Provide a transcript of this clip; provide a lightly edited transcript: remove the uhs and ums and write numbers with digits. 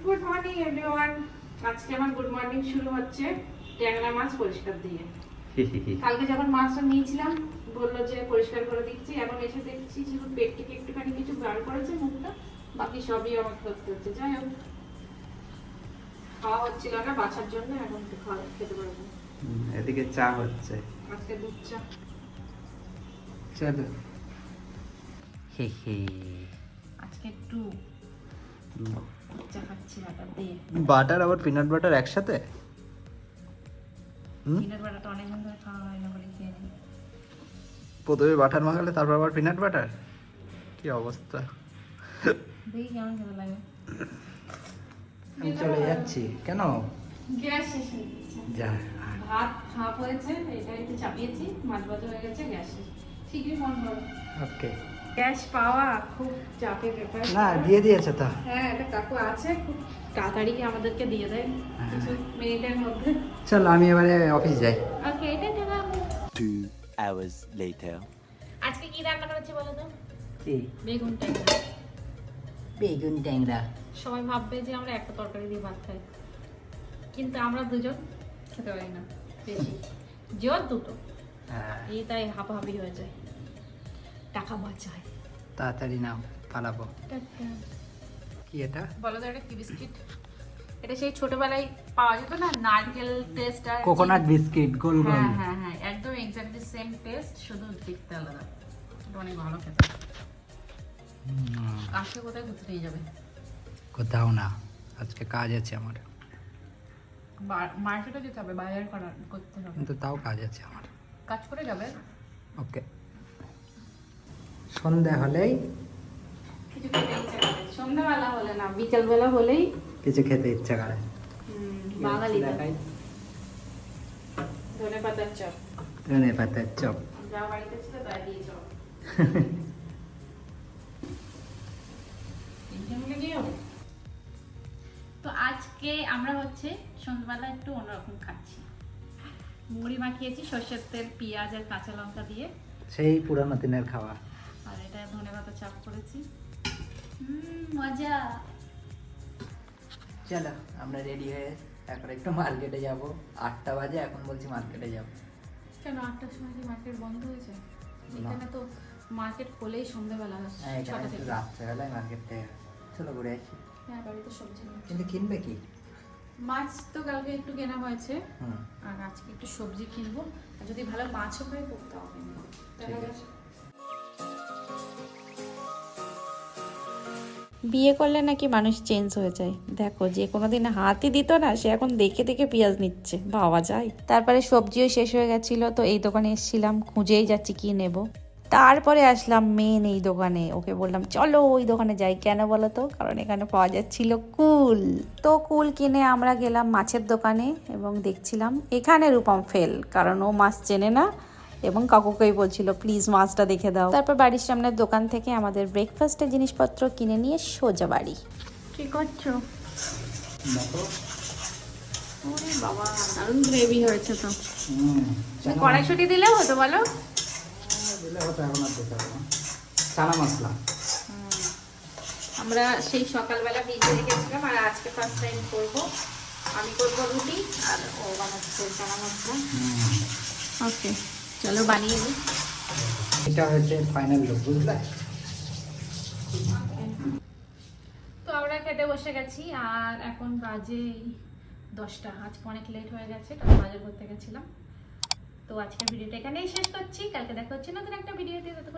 Good morning everyone. আজকে আমার good morning শুরু হচ্ছে ট্যাংরা মাছ পরিষ্কার দিয়ে। কালকে যখন মাছটা নিয়েছিলাম বললো যে পরিষ্কার করে দিচ্ছি, এখন এসে দেখছি শুধু পেট থেকে একটুখানি কিছু বার করেছে মুখটা, বাকি সবই আমাকে করতে হচ্ছে। যাই হোক, খাওয়া হচ্ছিল না বাছার জন্য, এখন একটু খাওয়া খেতে পারবো। এদিকে চা হচ্ছে, আজকে দুধ চা। চলো। হে হে, আজকে একটু চা খাচ্ছি বাটার দিয়ে। বাটার আবার পিনাট বাটার একসাথে? পিনাট বাটারটা অনেকদিন ধরে খাওয়া হয় না বলে খেয়ে নিই। প্রথমে বাটার মাখালে তারপর আবার পিনাট বাটার, কি অবস্থা! দেখি কেমন খেতে লাগে। আমি চলে যাচ্ছি। কেন? গ্যাস শেষ হয়ে গেছে। যা, ভাত খাওয়া হয়েছে, এটা একটু চাপিয়েছি, মাছ ভাজা হয়ে গেছে, গ্যাস শেষ। ঠিকই ফোন করো। ওকে। গ্যাস পাওয়া খুব চাপের ব্যাপার। না, দিয়ে দিয়েছে তো। হ্যাঁ, একটা কাকু আছে, খুব তাড়াতাড়ি আমাদেরকে দিয়ে দেয় কিছু মিনিটের মধ্যে। চলো আমি এবারে অফিস যাই। ওকে, এটা টেকা। 2 hours later. আজকে কি রান্না করেছি বলো তো? কি? বেগুন ট্যাংরা। বেগুন ট্যাংরা। সবাই ভাববে যে আমরা একটা তরকারি দিয়ে ভাত খাই, কিন্তু আমরা দুজন খেতে পারি না বেশি, জোর দুটো। হ্যাঁ, এই তাই হাঁপাহাঁপি হয়ে যায়, টাকা বাঁচায়। তাড়াতাড়ি নাও, পালাবো। কি এটা? বলো তো এটা কি বিস্কিট? এটা সেই ছোটবেলায় পাওয়া যেত না, নারকেল টেস্ট আর কোকোনাট বিস্কিট, গোল গোল। হ্যাঁ হ্যাঁ হ্যাঁ, একদম এক্স্যাক্টলি সেম টেস্ট, শুধু দেখতে আলাদা। এটা অনেক ভালো খেতে। আজকে কোথায় ঘুরতে নিয়ে যাবে? কোথাও না, আজকে কাজ আছে আমার। মার্কেটে যেতে হবে, বাজার করতে হবে। কিন্তু তাও কাজ আছে আমার। কাজ করে যাবে। ওকে। সন্ধ্যা হলেই কিছু খেতে ইচ্ছা করে, সন্ধ্যাবেলা হলে না, বিকেলবেলা হলেই কিছু খেতে ইচ্ছা করে। বাঙালি দেখাই। ধনে পাতার চপ। ধনে পাতার চপ। যা বাড়িতে ছিল তাই দিয়ে চপ। তো আজকে আমরা হচ্ছে সন্ধ্যাবেলা একটু অন্যরকম খাচ্ছি। মুড়ি মাখিয়েছি সর্ষের তেল, পেঁয়াজ আর কাঁচা লঙ্কা দিয়ে। সেই পুরানো দিনের খাওয়া। আর এটা ধনে পাতা চাপ করেছি। মজা। চলো আমরা রেডি হয়ে এখন একটু মার্কেটে যাব। 8টা বাজে, এখন বলছি মার্কেটে যাব। কেন 8টার সময় কি মার্কেট বন্ধ হয়েছে? এখানে তো মার্কেট খোলেই সন্ধ্যাবেলা হচ্ছে, হ্যাঁ, এখানে 6টা একটু থেকে। রাত্রেবেলায় মার্কেটে। চলো ঘুরে আসি। হ্যাঁ, বাড়িতে সবজি নেই। কিন্তু কিনবে কি? মাছ তো কালকে একটু কেনা হয়েছে, হুম, আর আজকে একটু সবজি কিনবো। আর যদি ভালো মাছও পাই করতে হবে। ঠিক আছে। বিয়ে করলে নাকি মানুষ চেঞ্জ হয়ে যায়। দেখো, যে কোনোদিন হাতই দিত না, সে এখন দেখে দেখে পেঁয়াজ নিচ্ছে, ভাবা যায়। তারপরে সবজিও শেষ হয়ে গেছিল, তো এই দোকানে এসেছিলাম, খুঁজেই যাচ্ছি কি নেব। তারপরে আসলাম মেন এই দোকানে, ওকে বললাম চলো ওই দোকানে যাই। কেন বলো তো? কারণ এখানে পাওয়া যাচ্ছিল কুল। তো কুল কিনে আমরা গেলাম মাছের দোকানে এবং দেখছিলাম এখানে রূপম ফেল, কারণ ও মাছ চেনে না এবং কাকুকেই বলছিল প্লিজ মাছটা দেখে দাও। তারপর বাড়ির সামনের দোকান থেকে আমাদের ব্রেকফাস্টের জিনিসপত্র কিনে নিয়ে সোজা বাড়ি। কি করছো? দেখো। ওরে বাবা, দারুণ গ্রেভি হয়েছে তো। হুম, কড়াইশুঁটি দিলেও হতো বলো। দিলে হতো, এখন আর দিতে হবে না। চানা মশলা। আমরা সেই সকালবেলা ভিজে রেখেছিলাম, আর আজকে ফার্স্ট টাইম করবো। আমি করবো রুটি আর ও বানাচ্ছে চানা মশলা। ওকে, চলো বানিয়ে নিই। এটা হচ্ছে ফাইনাল লুক, বুঝলে? তো আমরা খেতে বসে গেছি, আর এখন বাজে 10টা। আজকে অনেক লেট হয়ে গেছে, কারণ বাজার করতে গেছিলাম। তো আজকের ভিডিওটা এখানেই শেষ করছি। কালকে দেখা হচ্ছে নতুন একটা ভিডিওতে। ততক্ষণ